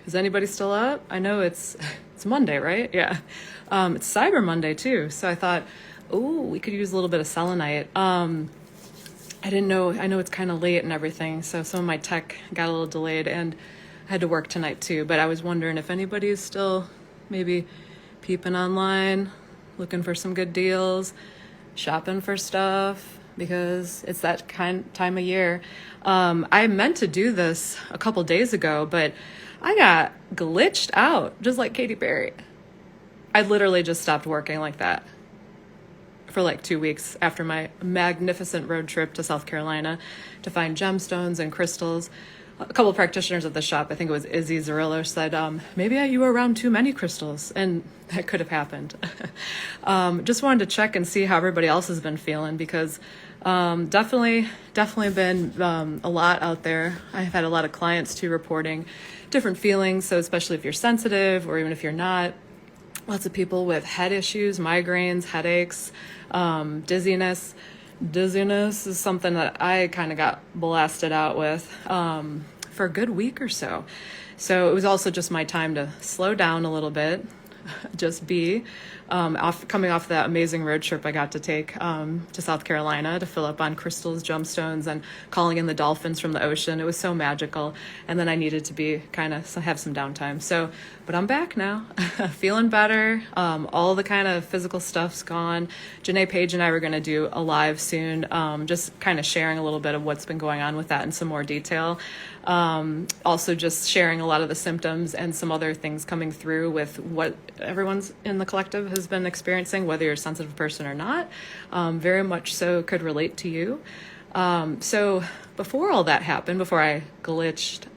Is anybody still up? I know it's Monday, right? Yeah. It's Cyber Monday too. So I thought, oh, we could use a little bit of selenite. I didn't know, I know it's kind of late and everything, so some of my tech got a little delayed and I had to work tonight too, but I was wondering if anybody is still maybe peeping online, looking for some good deals, shopping for stuff, because it's that time of year. I meant to do this a couple days ago, but I got glitched out, just like Katy Perry. I literally just stopped working like that for like 2 weeks after my magnificent road trip to South Carolina to find gemstones and crystals. A couple of practitioners at the shop, I think it was Izzy Zarillo, said, maybe you were around too many crystals, and that could have happened. Just wanted to check and see how everybody else has been feeling, because definitely been a lot out there. I've had a lot of clients too reporting different feelings, so especially if you're sensitive or even if you're not. Lots of people with head issues, migraines, headaches, dizziness. Dizziness is something that I kind of got blasted out with for a good week or so. So it was also just my time to slow down a little bit, just be. Coming off that amazing road trip I got to take to South Carolina to fill up on crystals, gemstones, and calling in the dolphins from the ocean. It was so magical. And then I needed to be have some downtime. So, but I'm back now, feeling better. All the kind of physical stuff's gone. Janae Page and I were going to do a live soon, just kind of sharing a little bit of what's been going on with that in some more detail. Also just sharing a lot of the symptoms and some other things coming through with what everyone's in the collective has been experiencing, whether you're a sensitive person or not. Very much so could relate to you. So before all that happened, before I glitched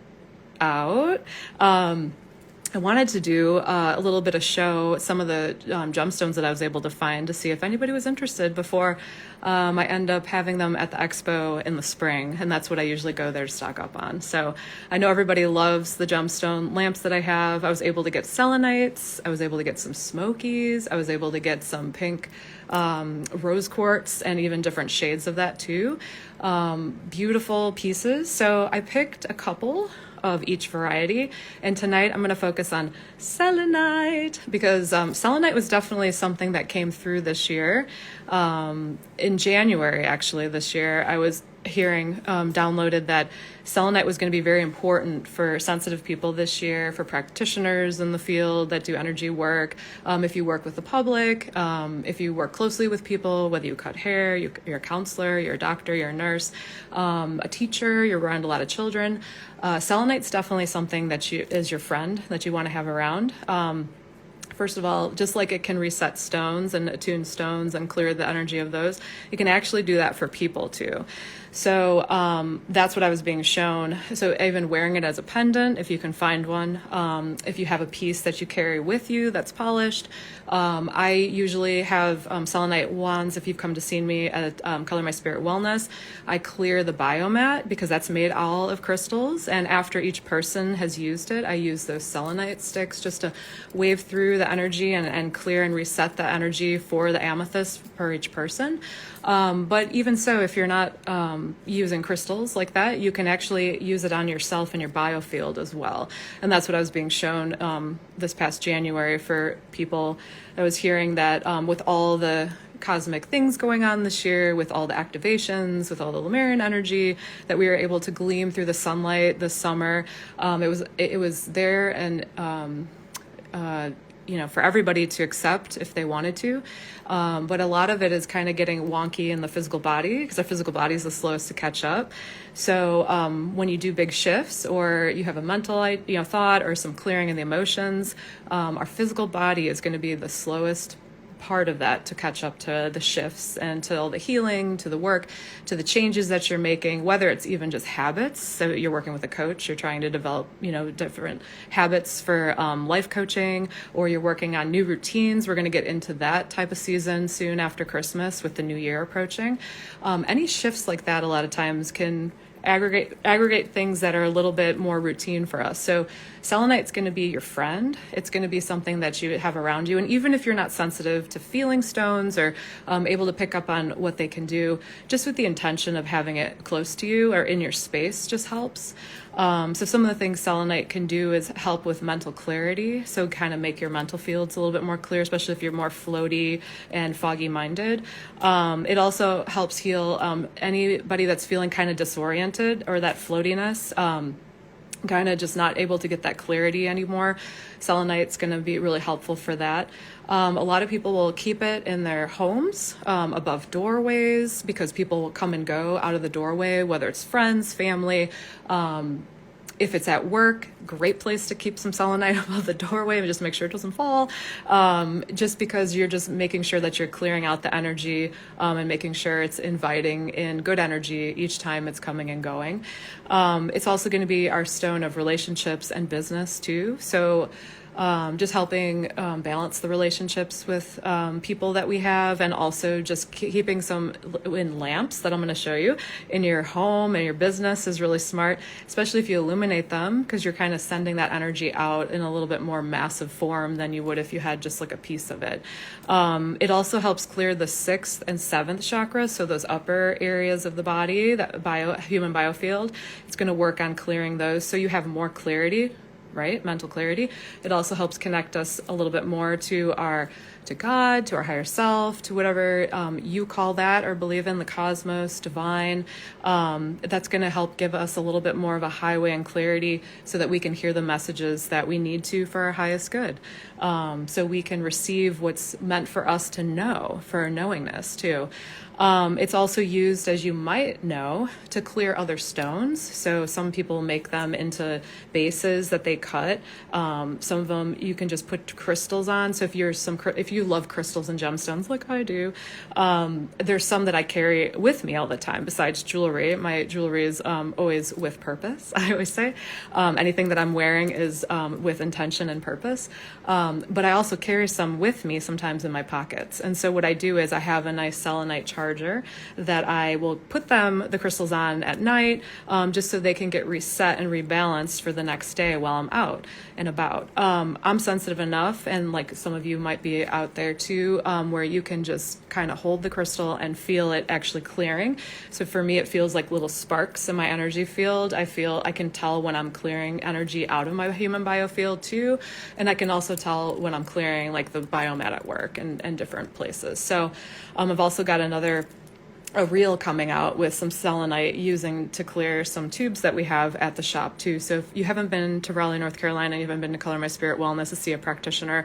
out, I wanted to do a little bit of show some of the gemstones that I was able to find to see if anybody was interested before I end up having them at the expo in the spring. And that's what I usually go there to stock up on. So I know everybody loves the gemstone lamps that I have. I was able to get selenites. I was able to get some smokies. I was able to get some pink rose quartz and even different shades of that too. Beautiful pieces. So I picked a couple of each variety, and tonight I'm going to focus on selenite, because selenite was definitely something that came through this year. In January, actually, this year, I was hearing downloaded that selenite was going to be very important for sensitive people this year, for practitioners in the field that do energy work. If you work with the public, if you work closely with people, whether you cut hair, you're a counselor, you're a doctor, you're a nurse, a teacher, you're around a lot of children. Selenite's definitely something that is your friend that you want to have around. First of all, just like it can reset stones and attune stones and clear the energy of those, it can actually do that for people too. So that's what I was being shown. So even wearing it as a pendant, if you can find one, if you have a piece that you carry with you that's polished. I usually have selenite wands. If you've come to see me at Color My Spirit Wellness, I clear the biomat because that's made all of crystals. And after each person has used it, I use those selenite sticks just to wave through the energy and clear and reset the energy for the amethyst per each person. But even so, if you're not using crystals like that, you can actually use it on yourself and your biofield as well. And that's what I was being shown this past January for people. I was hearing that with all the cosmic things going on this year, with all the activations, with all the Lemurian energy that we were able to glean through the sunlight this summer, it was there and for everybody to accept if they wanted to. But a lot of it is kind of getting wonky in the physical body because our physical body is the slowest to catch up. So when you do big shifts or you have a mental thought or some clearing in the emotions, our physical body is going to be the slowest part of that to catch up to the shifts and to all the healing, to the work, to the changes that you're making, whether it's even just habits. So you're working with a coach, you're trying to develop, different habits for life coaching, or you're working on new routines. We're going to get into that type of season soon after Christmas with the new year approaching. Any shifts like that a lot of times can aggregate things that are a little bit more routine for us. So selenite's going to be your friend. It's going to be something that you have around you. And even if you're not sensitive to feeling stones or able to pick up on what they can do, just with the intention of having it close to you or in your space just helps. So some of the things selenite can do is help with mental clarity. So kind of make your mental fields a little bit more clear, especially if you're more floaty and foggy minded. It also helps heal anybody that's feeling kind of disoriented or that floatiness. Kind of just not able to get that clarity anymore. Selenite's going to be really helpful for that. A lot of people will keep it in their homes, above doorways, because people will come and go out of the doorway, whether it's friends, family. If it's at work, great place to keep some selenite above the doorway and just make sure it doesn't fall. Just because you're just making sure that you're clearing out the energy and making sure it's inviting in good energy each time it's coming and going. It's also going to be our stone of relationships and business too. So just helping balance the relationships with people that we have, and also just keeping some in lamps that I'm going to show you in your home and your business is really smart, especially if you illuminate them, because you're kind of sending that energy out in a little bit more massive form than you would if you had just like a piece of it. It also helps clear the 6th and 7th chakras, so those upper areas of the body, that human biofield. It's going to work on clearing those so you have more clarity, right? Mental clarity. It also helps connect us a little bit more to God, to our higher self, to whatever you call that or believe in, the cosmos, divine. That's going to help give us a little bit more of a highway and clarity so that we can hear the messages that we need to for our highest good. So we can receive what's meant for us to know, for our knowingness too. It's also used, as you might know, to clear other stones. So some people make them into bases that they cut. Some of them you can just put crystals on. So if you love crystals and gemstones like I do, there's some that I carry with me all the time besides jewelry. My jewelry is always with purpose, I always say. Anything that I'm wearing is with intention and purpose. But I also carry some with me sometimes in my pockets. And so what I do is I have a nice selenite charger that I will put the crystals on at night, just so they can get reset and rebalanced for the next day while I'm out and about. I'm sensitive enough, and like some of you might be out there too, where you can just kind of hold the crystal and feel it actually clearing. So for me, it feels like little sparks in my energy field. I can tell when I'm clearing energy out of my human biofield too. And I can also tell when I'm clearing like the biomat at work and different places. So I've also got a reel coming out with some selenite using to clear some tubes that we have at the shop too. So if you haven't been to Raleigh, North Carolina, and you haven't been to Color My Spirit Wellness to see a practitioner,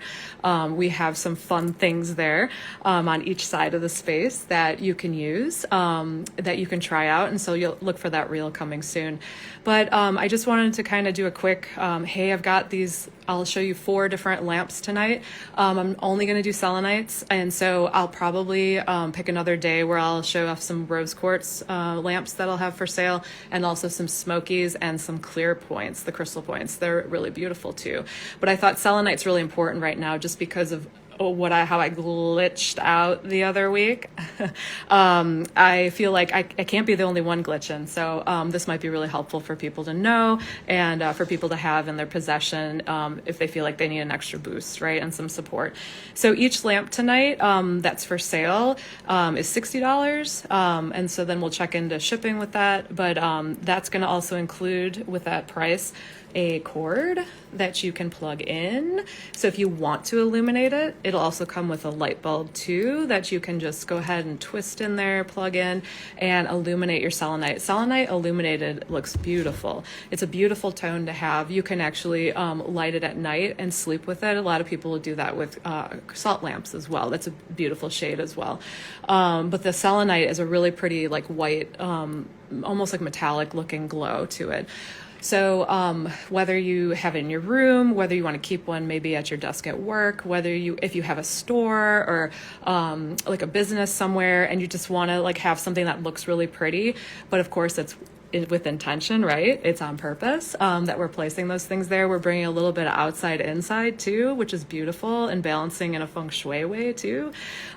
we have some fun things there on each side of the space that you can use, that you can try out. And so you'll look for that reel coming soon. But I just wanted to kind of do a quick, hey, I've got these, I'll show you 4 different lamps tonight. I'm only going to do selenites, and so I'll probably pick another day where I'll show off some rose quartz lamps that I'll have for sale, and also some smokies and some clear points, the crystal points. They're really beautiful too. But I thought selenite's really important right now just because of how I glitched out the other week. I feel like I can't be the only one glitching. So this might be really helpful for people to know, and for people to have in their possession if they feel like they need an extra boost, right, and some support. So each lamp tonight that's for sale is $60. And so then we'll check into shipping with that. But that's going to also include with that price a cord that you can plug in. So if you want to illuminate it, it'll also come with a light bulb too that you can just go ahead and twist in there, plug in, and illuminate your selenite. Selenite illuminated looks beautiful. It's a beautiful tone to have. You can actually light it at night and sleep with it. A lot of people will do that with salt lamps as well. That's a beautiful shade as well. But the selenite is a really pretty like white, almost like metallic looking glow to it. So whether you have it in your room, whether you want to keep one maybe at your desk at work, if you have a store or like a business somewhere and you just want to like have something that looks really pretty, but of course it's with intention, right? It's on purpose that we're placing those things there. We're bringing a little bit of outside inside too, which is beautiful, and balancing in a feng shui way too.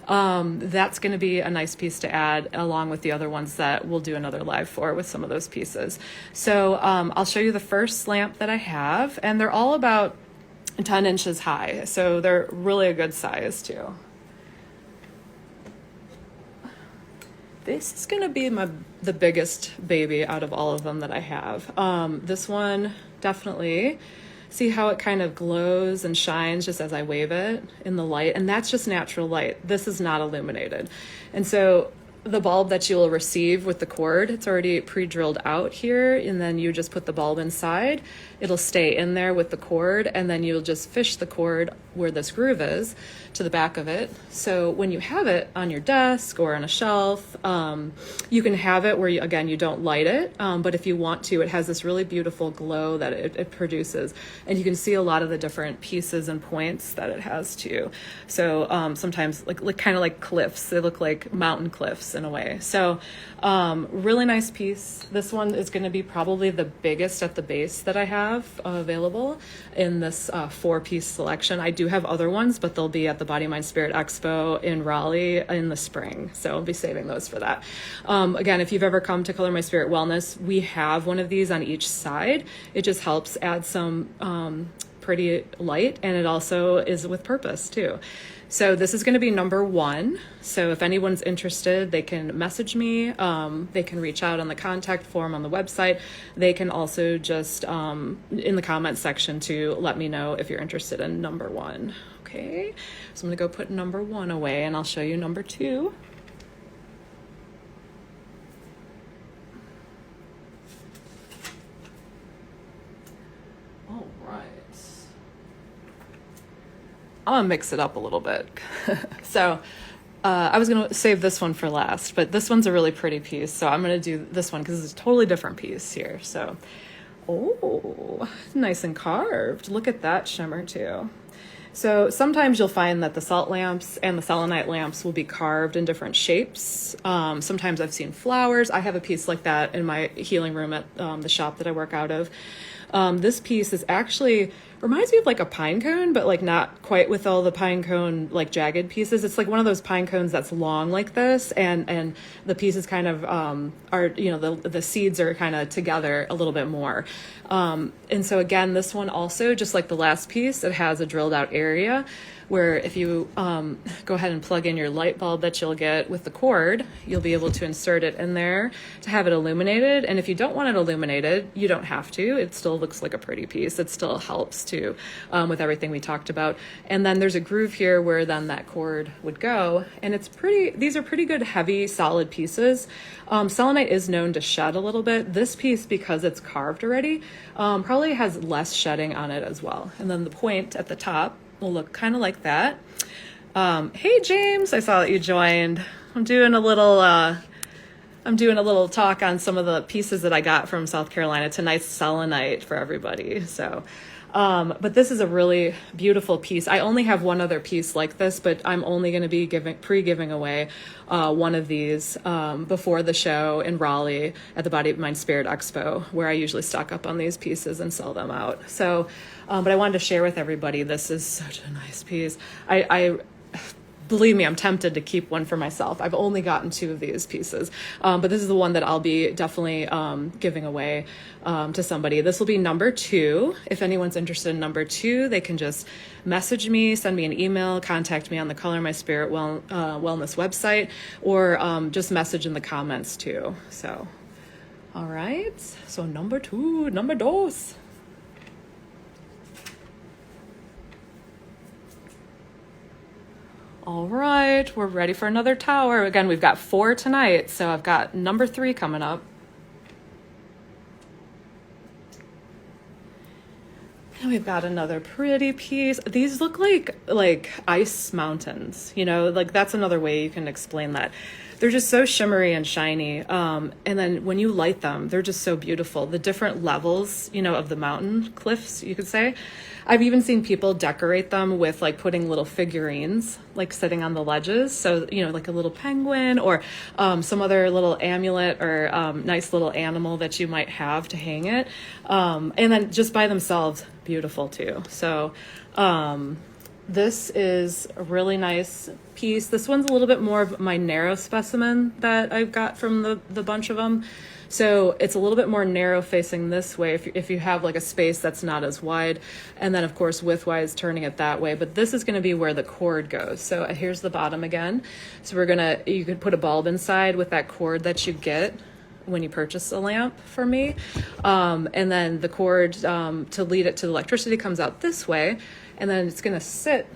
That's going to be a nice piece to add along with the other ones that we'll do another live for with some of those pieces. So I'll show you the first lamp that I have, and they're all about 10 inches high. So they're really a good size too. This is gonna be the biggest baby out of all of them that I have. This one, definitely. See how it kind of glows and shines just as I wave it in the light? And that's just natural light. This is not illuminated. And so the bulb that you'll receive with the cord, it's already pre-drilled out here, and then you just put the bulb inside. It'll stay in there with the cord, and then you'll just fish the cord where this groove is to the back of it. So when you have it on your desk or on a shelf, you can have it where you don't light it, but if you want to, it has this really beautiful glow that it produces, and you can see a lot of the different pieces and points that it has too. So sometimes like kind of like cliffs, they look like mountain cliffs in a way. So really nice piece. This one is going to be probably the biggest at the base that I have available in this 4-piece selection. I do have other ones, but they'll be at the Body Mind Spirit Expo in Raleigh in the spring, so I'll be saving those for that. Again, if you've ever come to Color My Spirit Wellness, we have one of these on each side. It just helps add some pretty light, and it also is with purpose too. So this is going to be number 1. So if anyone's interested, they can message me. They can reach out on the contact form on the website. They can also just in the comment section to let me know if you're interested in number 1. Okay, so I'm going to go put number 1 away, and I'll show you number 2. All right. I'm gonna mix it up a little bit. So I was gonna save this one for last, but this one's a really pretty piece, so I'm gonna do this one because it's a totally different piece here. So, oh, nice and carved. Look at that shimmer too. So sometimes you'll find that the salt lamps and the selenite lamps will be carved in different shapes. Sometimes I've seen flowers. I have a piece like that in my healing room at the shop that I work out of. This piece is actually reminds me of like a pine cone, but like not quite with all the pine cone like jagged pieces. It's like one of those pine cones that's long like this, and the pieces kind of are, you know, the seeds are kind of together a little bit more. And so again, this one also, just like the last piece, it has a drilled out area where if you go ahead and plug in your light bulb that you'll get with the cord, you'll be able to insert it in there to have it illuminated. And if you don't want it illuminated, you don't have to. It still looks like a pretty piece. It still helps too with everything we talked about. And then there's a groove here where then that cord would go. And it's pretty, these are pretty good, heavy, solid pieces. Selenite is known to shed a little bit. This piece, because it's carved already, probably has less shedding on it as well. And then the point at the top will look kind of like that. Hey James, I saw that you joined. I'm doing a little talk on some of the pieces that I got from South Carolina. It's a nice selenite for everybody. So, but this is a really beautiful piece. I only have one other piece like this, but I'm only going to be giving away one of these before the show in Raleigh at the Body Mind Spirit Expo, where I usually stock up on these pieces and sell them out. So, but I wanted to share with everybody, this is such a nice piece. I believe me, I'm tempted to keep one for myself. I've only gotten 2 of these pieces, but this is the one that I'll be definitely giving away to somebody. This will be number 2. If anyone's interested in number 2, they can just message me, send me an email, contact me on the Color My Spirit Wellness website, or just message in the comments too. So, all right. So number 2, number 2. All right, we're ready for another tower. Again, we've got 4 tonight, so I've got number 3 coming up. And we've got another pretty piece. These look like ice mountains, you know, like that's another way you can explain that. They're just so shimmery and shiny. And then when you light them, they're just so beautiful. The different levels, you know, of the mountain cliffs, you could say. I've even seen people decorate them with like putting little figurines, like sitting on the ledges. So, you know, like a little penguin or some other little amulet or nice little animal that you might have to hang it. And then just by themselves, beautiful too. So this is a really nice piece. This one's a little bit more of my narrow specimen that I've got from the bunch of them. So it's a little bit more narrow facing this way if you have like a space that's not as wide. And then of course widthwise turning it that way. But this is going to be where the cord goes. So here's the bottom again. So you could put a bulb inside with that cord that you get when you purchase a lamp for me. And then the cord to lead it to the electricity comes out this way. And then it's going to sit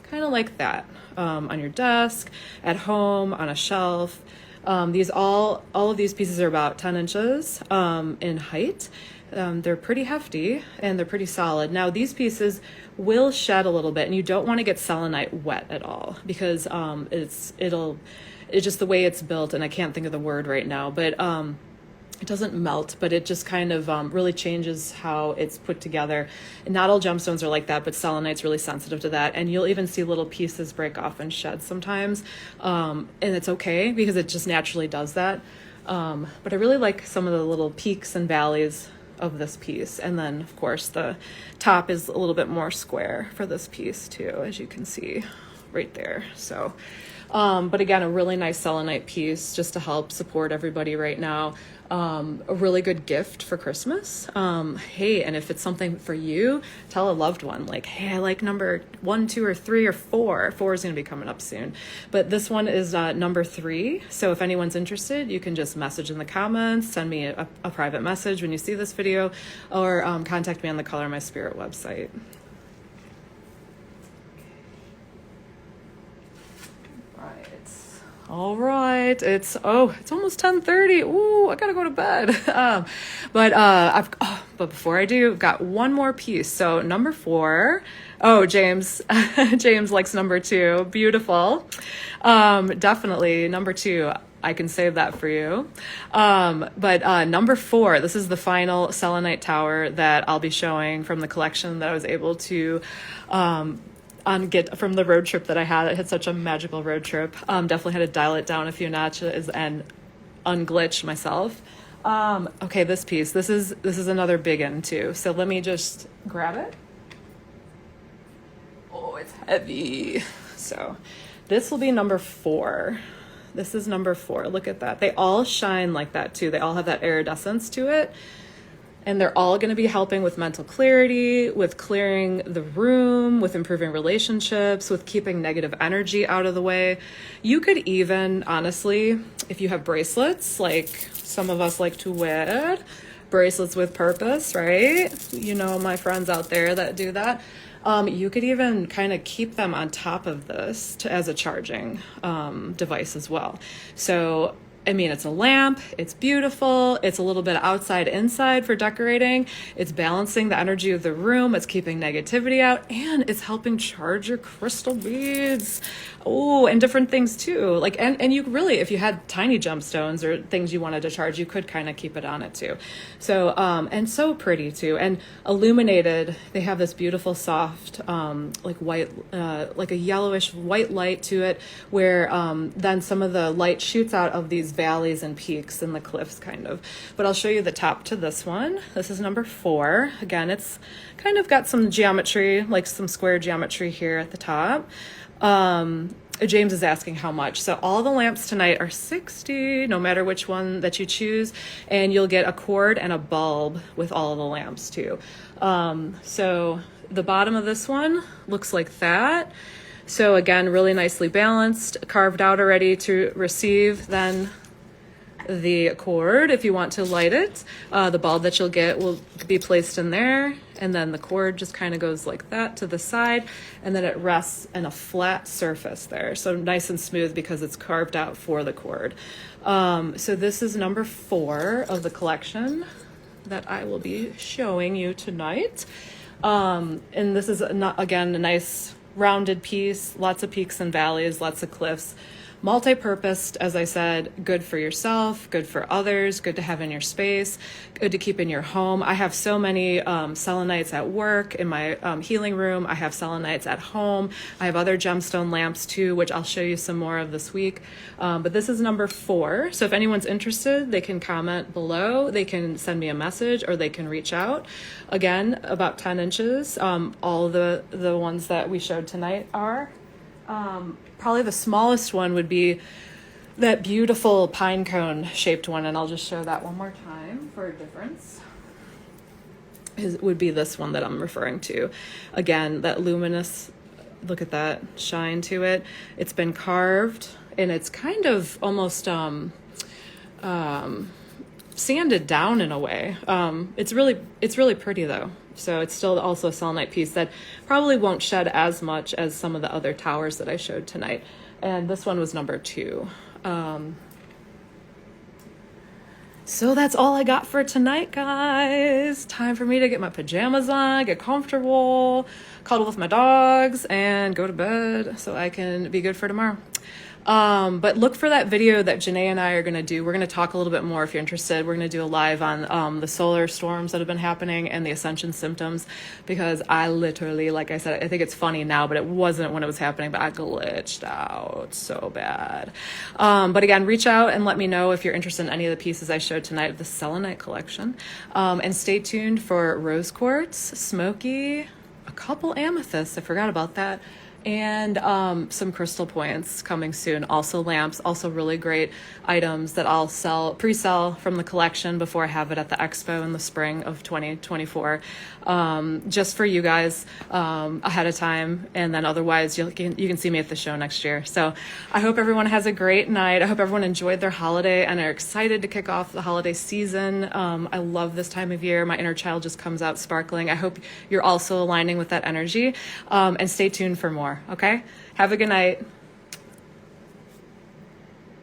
kind of like that on your desk, at home, on a shelf. All of these pieces are about 10 inches in height. They're pretty hefty and they're pretty solid. Now these pieces will shed a little bit, and you don't want to get selenite wet at all because it's just the way it's built, and I can't think of the word right now, but it doesn't melt, but it just kind of really changes how it's put together. And not all gemstones are like that, but selenite's really sensitive to that. And you'll even see little pieces break off and shed sometimes. And it's okay because it just naturally does that. But I really like some of the little peaks and valleys of this piece. And then of course the top is a little bit more square for this piece too, as you can see right there. So but again, a really nice selenite piece just to help support everybody right now. A really good gift for Christmas. Hey, and if it's something for you, tell a loved one, like, hey, I like number 1, 2, or 3, or 4. 4 is going to be coming up soon. But this one is number 3. So if anyone's interested, you can just message in the comments, send me a private message when you see this video, or contact me on the Color My Spirit website. All right, it's almost 10:30. Ooh, I gotta go to bed. But before I do, I've got one more piece. So number 4. Oh, James, James likes number 2. Beautiful. Definitely number 2. I can save that for you. But number 4, this is the final selenite tower that I'll be showing from the collection that I was able to get from the road trip that I had. I had such a magical road trip. Definitely had to dial it down a few notches and unglitch myself. Okay, this piece. This is another big one too. So let me just grab it. Oh, it's heavy. So this will be number 4. This is number 4. Look at that. They all shine like that too. They all have that iridescence to it. And they're all going to be helping with mental clarity, with clearing the room, with improving relationships, with keeping negative energy out of the way. You could even, honestly, if you have bracelets, like some of us like to wear, bracelets with purpose, right? You know, my friends out there that do that. You could even kind of keep them on top of this as a charging device as well. So I mean, it's a lamp, it's beautiful, it's a little bit outside inside for decorating, it's balancing the energy of the room, it's keeping negativity out, and it's helping charge your crystal beads. Oh, and different things too. Like, and you really, if you had tiny gemstones or things you wanted to charge, you could kind of keep it on it too. So, and so pretty too. And illuminated, they have this beautiful soft, like white, like a yellowish white light to it, where then some of the light shoots out of these valleys and peaks and the cliffs kind of. But I'll show you the top to this one. This is number 4. Again, it's kind of got some geometry, like some square geometry here at the top. James is asking how much. So all the lamps tonight are $60, no matter which one that you choose, and you'll get a cord and a bulb with all of the lamps too. So the bottom of this one looks like that. So again, really nicely balanced, carved out already to receive then the cord if you want to light it. The bulb that you'll get will be placed in there, and then the cord just kind of goes like that to the side, and then it rests in a flat surface there, so nice and smooth because it's carved out for the cord. So this is number 4 of the collection that I will be showing you tonight. And this is again a nice rounded piece, lots of peaks and valleys, lots of cliffs. Multi-purposed, as I said, good for yourself, good for others, good to have in your space, good to keep in your home. I have so many selenites at work, in my healing room. I have selenites at home. I have other gemstone lamps too, which I'll show you some more of this week. But this is number 4. So if anyone's interested, they can comment below. They can send me a message or they can reach out. Again, about 10 inches. All the ones that we showed tonight are. Probably the smallest one would be that beautiful pine cone shaped one, and I'll just show that one more time for a difference. Would be this one that I'm referring to. Again, that luminous, look at that shine to it. It's been carved, and it's kind of almost sanded down in a way. It's really pretty though. So it's still also a selenite piece that probably won't shed as much as some of the other towers that I showed tonight. And this one was number 2. So that's all I got for tonight, guys. Time for me to get my pajamas on, get comfortable, cuddle with my dogs, and go to bed so I can be good for tomorrow. But look for that video that Janae and I are going to do. We're going to talk a little bit more if you're interested. We're going to do a live on the solar storms that have been happening and the ascension symptoms, because I literally, like I said, I think it's funny now, but it wasn't when it was happening, but I glitched out so bad. But again, reach out and let me know if you're interested in any of the pieces I showed tonight of the selenite collection. And stay tuned for rose quartz, smoky, a couple amethysts. I forgot about that. And some crystal points coming soon. Also lamps, also really great items that I'll pre-sell from the collection before I have it at the expo in the spring of 2024, just for you guys ahead of time. And then otherwise you can see me at the show next year. So I hope everyone has a great night. I hope everyone enjoyed their holiday and are excited to kick off the holiday season. I love this time of year. My inner child just comes out sparkling. I hope you're also aligning with that energy, and stay tuned for more. Okay? Have a good night.